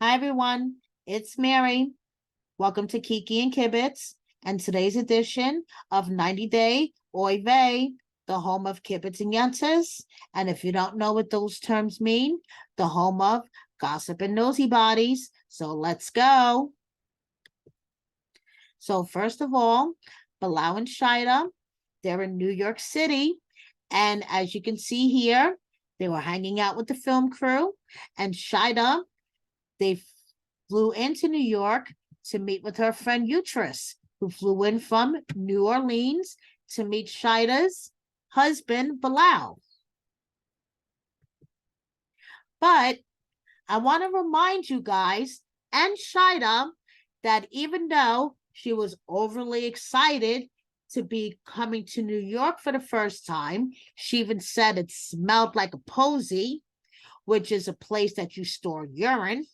Hi everyone, it's Mary. Welcome to Kiki and Kibitz and today's edition of 90 Day Oy Vey, the home of Kibitz and Yentas. And if you don't know what those terms mean, the home of gossip and nosy bodies. So let's go. So first of all, Bilal and Shida, they're in New York City. And as you can see here, they were hanging out with the film crew. And Shida, they flew into New York to meet with her friend Utrus, who flew in from New Orleans to meet Shida's husband, Bilal. But I want to remind you guys and Shida that even though she was overly excited to be coming to New York for the first time, she even said it smelled like a posy, which is a place that you store urine,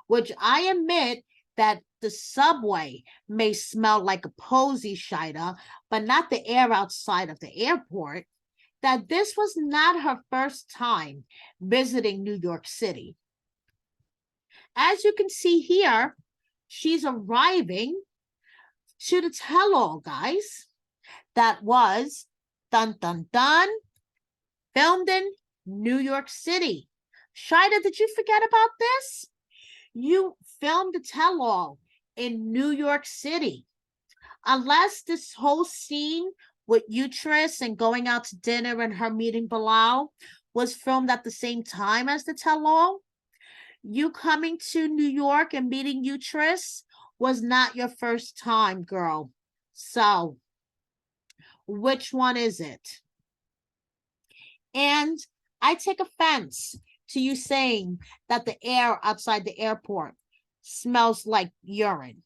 which I admit that the subway may smell like a posy, Shida, but not the air outside of the airport, that this was not her first time visiting New York City. As you can see here, she's arriving to the tell-all, guys, that was, dun, dun, dun, filmed in New York City. Shida, did you forget about this? You filmed the tell-all in New York City. Unless this whole scene with Utrus and going out to dinner and her meeting Bilal was filmed at the same time as the tell-all, you coming to New York and meeting Utrus was not your first time, girl. So, which one is it? And I take offense to you saying that the air outside the airport smells like urine,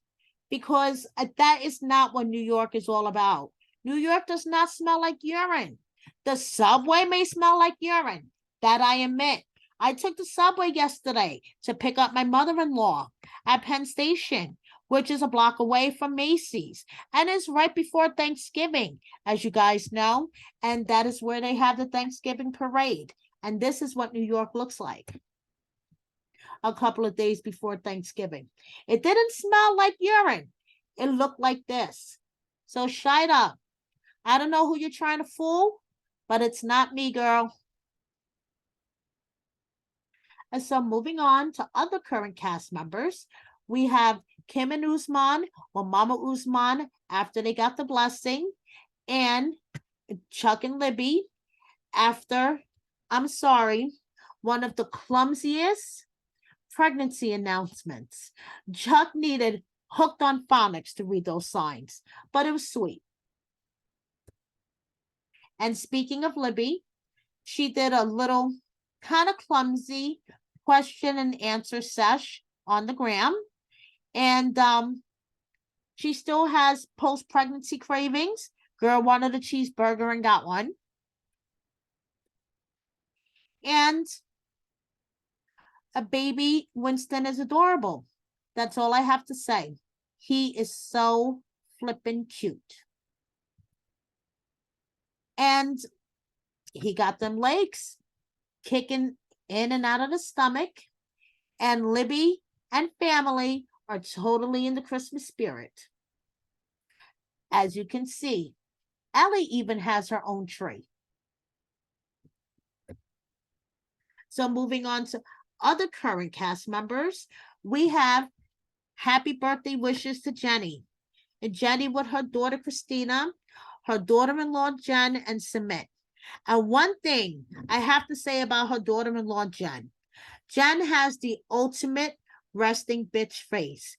because that is not what New York is all about. New York does not smell like urine. The subway may smell like urine, that I admit. I took the subway yesterday to pick up my mother-in-law at Penn Station, which is a block away from Macy's, and is right before Thanksgiving, as you guys know, and that is where they have the Thanksgiving parade. And this is what New York looks like a couple of days before Thanksgiving. It didn't smell like urine. It looked like this. So Shida, I don't know who you're trying to fool, but it's not me, girl. And so moving on to other current cast members, we have Kim and Usman, or Mama Usman, after they got the blessing, and Chuck and Libby after, I'm sorry, one of the clumsiest pregnancy announcements. Chuck needed hooked on phonics to read those signs, but it was sweet. And speaking of Libby, she did a little kind of clumsy question and answer sesh on the gram. And she still has post-pregnancy cravings. Girl wanted a cheeseburger and got one. And a baby Winston is adorable. That's all I have to say. He is so flippin' cute. And he got them legs kicking in and out of the stomach. And Libby and family are totally in the Christmas spirit. As you can see, Ellie even has her own tree. So moving on to other current cast members, we have happy birthday wishes to Jenny. And Jenny with her daughter Christina, her daughter-in-law Jen, and Sumit. And one thing I have to say about her daughter-in-law Jen, Jen has the ultimate resting bitch face.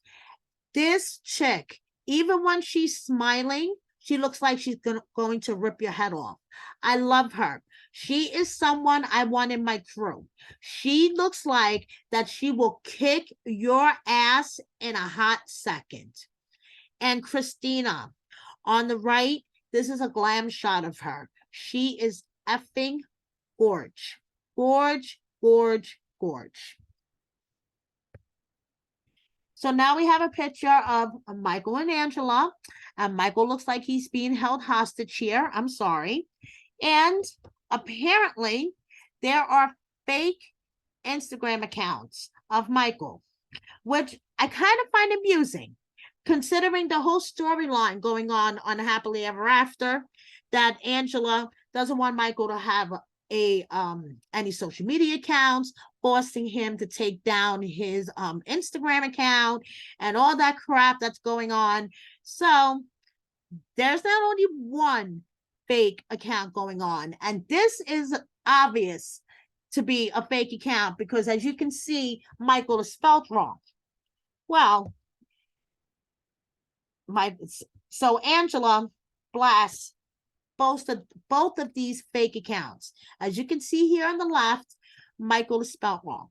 This chick, even when she's smiling, she looks like she's going to rip your head off. I love her. She is someone I want in my crew. She looks like that she will kick your ass in a hot second. And Christina, on the right, this is a glam shot of her. She is effing gorge. Gorge, gorge, gorge. So now we have a picture of Michael and Angela. And Michael looks like he's being held hostage here. I'm sorry. And apparently there are fake Instagram accounts of Michael, which I kind of find amusing, considering the whole storyline going on Happily Ever After, that Angela doesn't want Michael to have a any social media accounts, forcing him to take down his Instagram account and all that crap that's going on. So there's not only one fake account going on, and this is obvious to be a fake account because, as you can see, Michael is spelled wrong. Well, my so Angela blasts both of these fake accounts. As you can see here on the left, Michael is spelled wrong.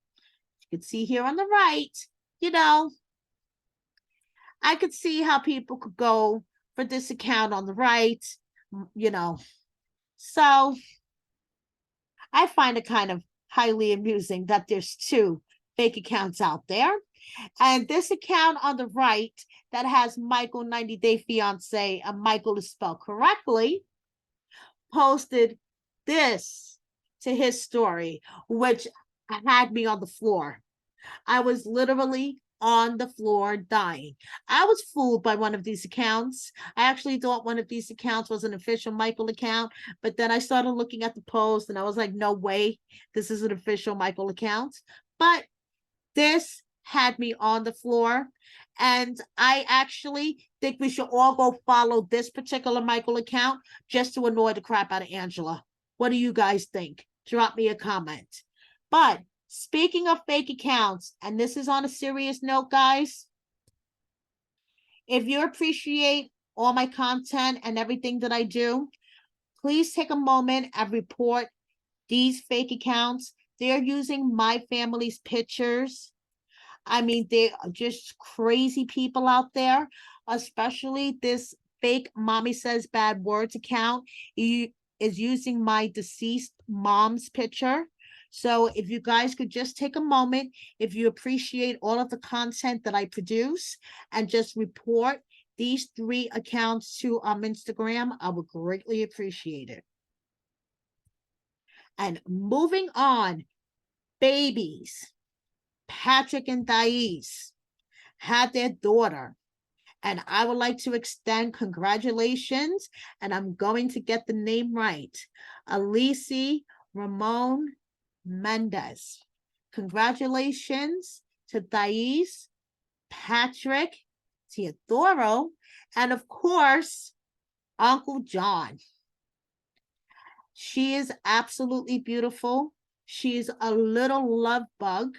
You can see here on the right, you know, I could see how people could go for this account on the right, you know. So I find it kind of highly amusing that there's two fake accounts out there. And this account on the right that has Michael 90 Day Fiance and Michael is spelled correctly posted this to his story, which had me on the floor. I was literally on the floor dying. I was fooled by one of these accounts. I actually thought one of these accounts was an official Michael account, but then I started looking at the post and I was like, no way, this is an official Michael account. But this had me on the floor. And I actually think we should all go follow this particular Michael account just to annoy the crap out of Angela. What do you guys think? Drop me a comment. But speaking of fake accounts, and this is on a serious note, guys, if you appreciate all my content and everything that I do, please take a moment and report these fake accounts. They're using my family's pictures. I mean, they are just crazy people out there, especially this fake Mommy Says Bad Words account. He is using my deceased mom's picture. So if you guys could just take a moment, if you appreciate all of the content that I produce, and just report these three accounts to Instagram, I would greatly appreciate it. And moving on, babies. Patrick and Thais had their daughter, and I would like to extend congratulations, and I'm going to get the name right. Alicia Ramon Mendez. Congratulations to Thais, Patrick, Teodoro, and of course, Uncle John. She is absolutely beautiful. She is a little love bug.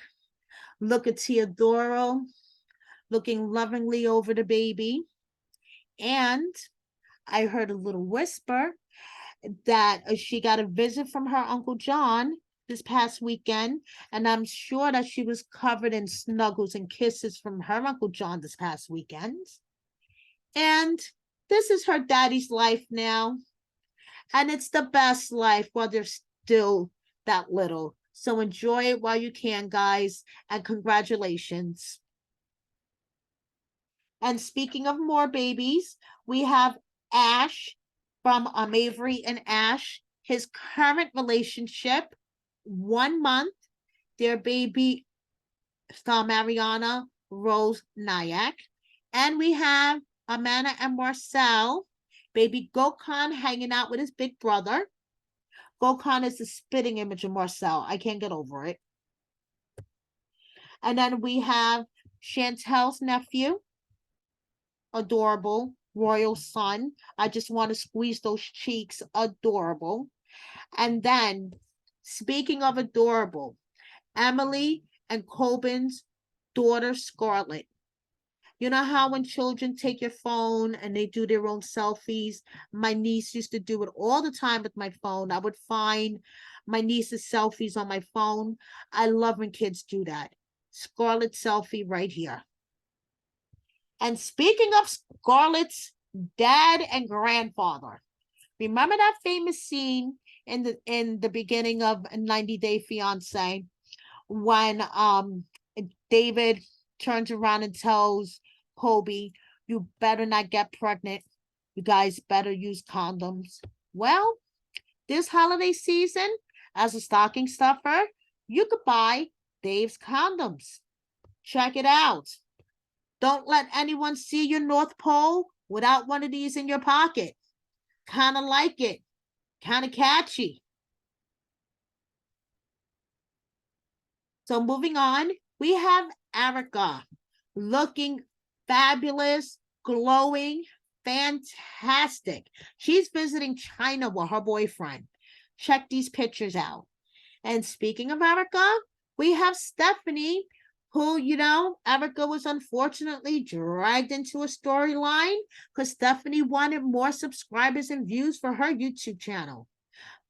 Look at Teodoro looking lovingly over the baby. And I heard a little whisper that she got a visit from her Uncle John this past weekend. And I'm sure that she was covered in snuggles and kisses from her Uncle John this past weekend. And this is her daddy's life now. And it's the best life while they're still that little. So enjoy it while you can, guys, and congratulations. And speaking of more babies, we have Ash from Avery and Ash, his current relationship, 1 month, their baby, Mariana Rose Nyack. And we have Amanda and Marcel, baby Gokhan hanging out with his big brother. Gokhan is the spitting image of Marcel. I can't get over it. And then we have Chantel's nephew, adorable, royal son. I just want to squeeze those cheeks, adorable. And then, speaking of adorable, Emily and Coben's daughter, Scarlett. You know how when children take your phone and they do their own selfies? My niece used to do it all the time with my phone. I would find my niece's selfies on my phone. I love when kids do that. Scarlett selfie right here. And speaking of Scarlett's dad and grandfather, remember that famous scene in the beginning of 90 Day Fiance when David turns around and tells Kobe, you better not get pregnant. You guys better use condoms. Well, this holiday season, as a stocking stuffer, you could buy Dave's Condoms. Check it out. Don't let anyone see your North Pole without one of these in your pocket. Kind of like it. Kind of catchy. So moving on, we have Erica looking fabulous, glowing, fantastic. She's visiting China with her boyfriend. Check these pictures out. And speaking of Erica, we have Stephanie, who, Erica was unfortunately dragged into a storyline because Stephanie wanted more subscribers and views for her YouTube channel.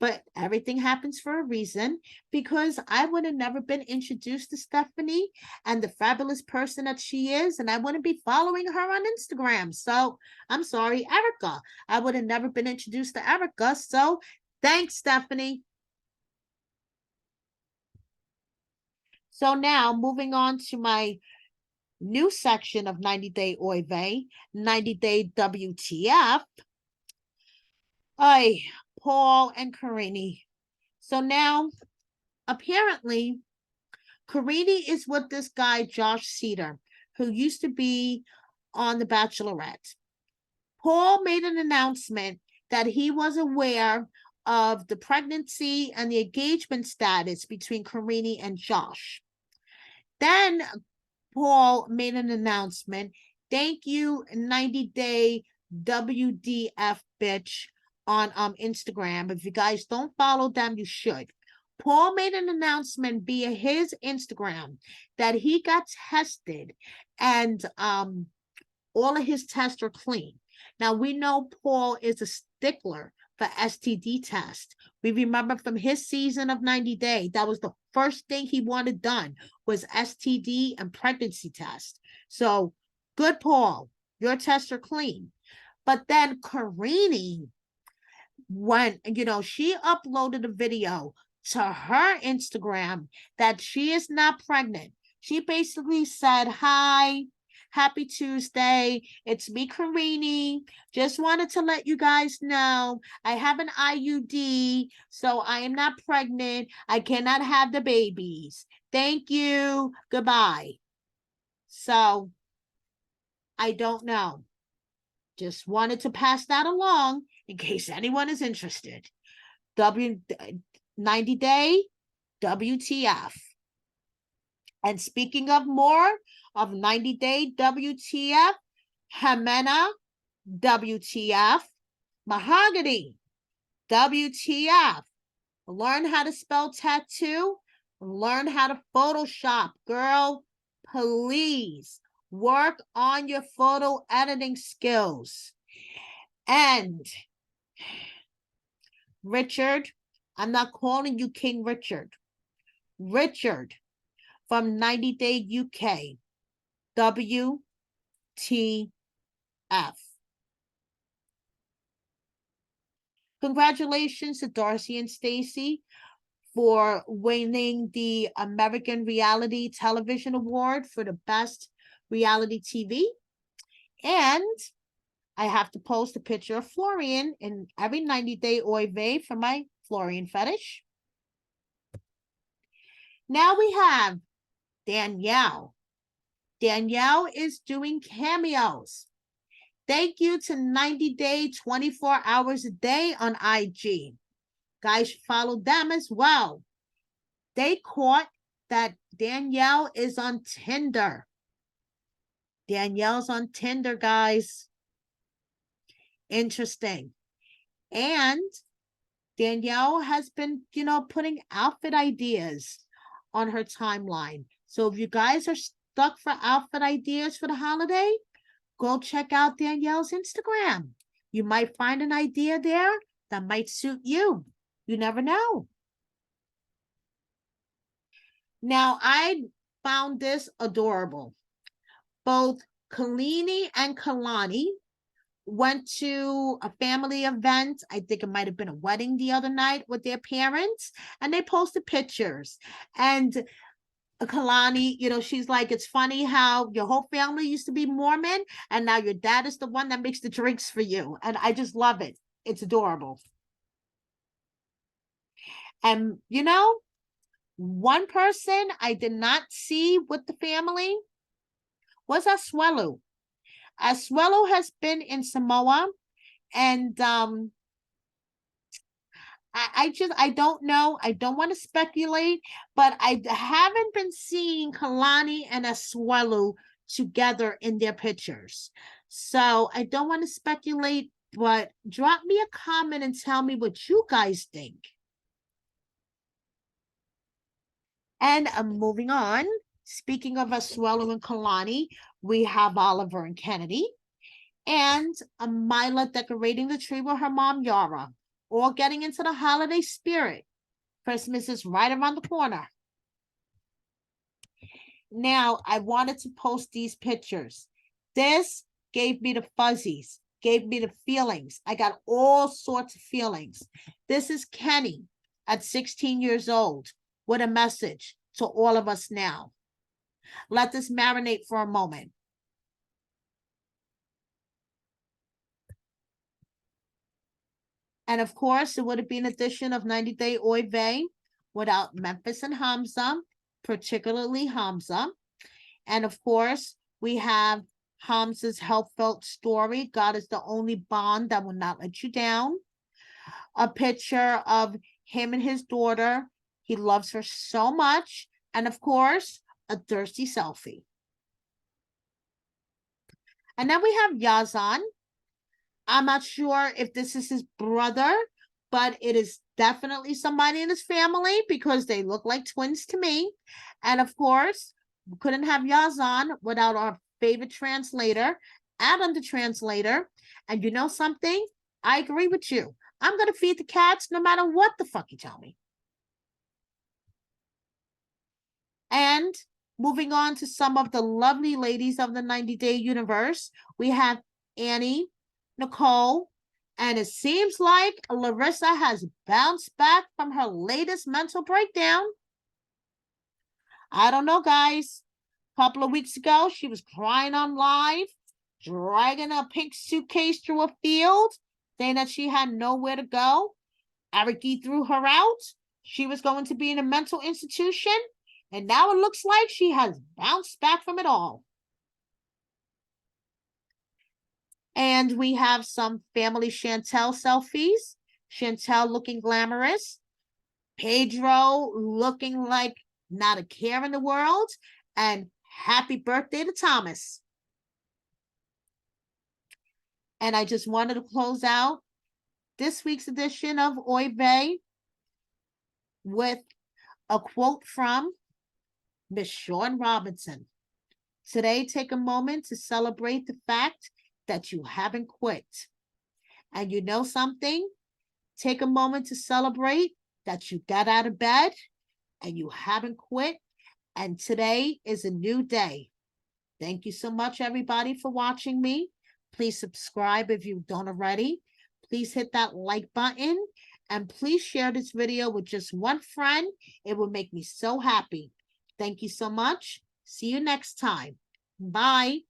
But everything happens for a reason, because I would have never been introduced to Stephanie and the fabulous person that she is, and I wouldn't be following her on Instagram. So I'm sorry, Erica. I would have never been introduced to Erica. So thanks, Stephanie. So now moving on to my new section of 90 Day Oy Vey, 90 Day WTF. Paul and Karini. So now, apparently, Karini is with this guy, Josh Cedar, who used to be on The Bachelorette. Paul made an announcement that he was aware of the pregnancy and the engagement status between Karini and Josh. Then Paul made an announcement. Thank you, 90 Day WDF bitch on Instagram. If you guys don't follow them, you should. Paul made an announcement via his Instagram that he got tested and all of his tests are clean. Now, we know Paul is a stickler for STD test. We remember from his season of 90 Day, that was the first thing he wanted done was STD and pregnancy test. So good, Paul. Your tests are clean. But then Karini, when, she uploaded a video to her Instagram that she is not pregnant. She basically said, hi, happy Tuesday. It's me, Karini. Just wanted to let you guys know I have an IUD, so I am not pregnant. I cannot have the babies. Thank you. Goodbye. So I don't know. Just wanted to pass that along in case anyone is interested. 90 Day WTF. And speaking of more of 90 Day WTF, Jimena WTF, Mahogany WTF. Learn how to spell tattoo, learn how to Photoshop. Girl, please work on your photo editing skills. And Richard, I'm not calling you King Richard. Richard from 90 Day UK, WTF. Congratulations to Darcy and Stacy for winning the American Reality Television Award for the best reality TV. And I have to post a picture of Florian in every 90 Day Oy Vey for my Florian fetish. Now we have Danielle. Danielle is doing cameos. Thank you to 90 Day 24 hours a day on IG. Guys, follow them as well. They caught that Danielle is on Tinder. Danielle's on Tinder, guys. Interesting. And Danielle has been, putting outfit ideas on her timeline. So if you guys are stuck for outfit ideas for the holiday, go check out Danielle's Instagram. You might find an idea there that might suit you. You never know. Now, I found this adorable. Both Kalini and Kalani went to a family event. I think it might have been a wedding the other night with their parents, and they posted pictures. And Kalani, she's like, it's funny how your whole family used to be Mormon, and now your dad is the one that makes the drinks for you. And I just love it. It's adorable. And, One person I did not see with the family was Asuelu. Asuelu has been in Samoa, and I don't know. I don't want to speculate, but I haven't been seeing Kalani and Asuelu together in their pictures. So I don't want to speculate, but drop me a comment and tell me what you guys think. And moving on, speaking of Asuelu and Kalani, we have Oliver and Kennedy, and Mila decorating the tree with her mom, Yara, all getting into the holiday spirit. Christmas is right around the corner. Now, I wanted to post these pictures. This gave me the fuzzies, gave me the feelings. I got all sorts of feelings. This is Kenny at 16 years old with a message to all of us now. Let this marinate for a moment. And of course, it would have been an edition of 90 Day Oy Vey without Memphis and Hamza, particularly Hamza. And of course, we have Hamza's heartfelt story. God is the only bond that will not let you down. A picture of him and his daughter. He loves her so much. And of course, a thirsty selfie. And then we have Yazan. I'm not sure if this is his brother, but it is definitely somebody in his family because they look like twins to me. And of course, we couldn't have Yazan without our favorite translator, Adam the translator. And you know something? I agree with you. I'm going to feed the cats no matter what the fuck you tell me. And moving on to some of the lovely ladies of the 90 Day universe, we have Annie, Nicole, and it seems like Larissa has bounced back from her latest mental breakdown. I don't know, guys. A couple of weeks ago, she was crying on live, dragging a pink suitcase through a field, saying that she had nowhere to go. Eric threw her out. She was going to be in a mental institution, and now it looks like she has bounced back from it all. And we have some family Chantel selfies. Chantel looking glamorous. Pedro looking like not a care in the world. And happy birthday to Thomas. And I just wanted to close out this week's edition of Oy Vey with a quote from Miss Shawn Robinson. Today, take a moment to celebrate the fact that you haven't quit. And you know something? Take a moment to celebrate that you got out of bed and you haven't quit. And today is a new day. Thank you so much, everybody, for watching me. Please subscribe if you don't already. Please hit that like button. And please share this video with just one friend. It will make me so happy. Thank you so much. See you next time. Bye.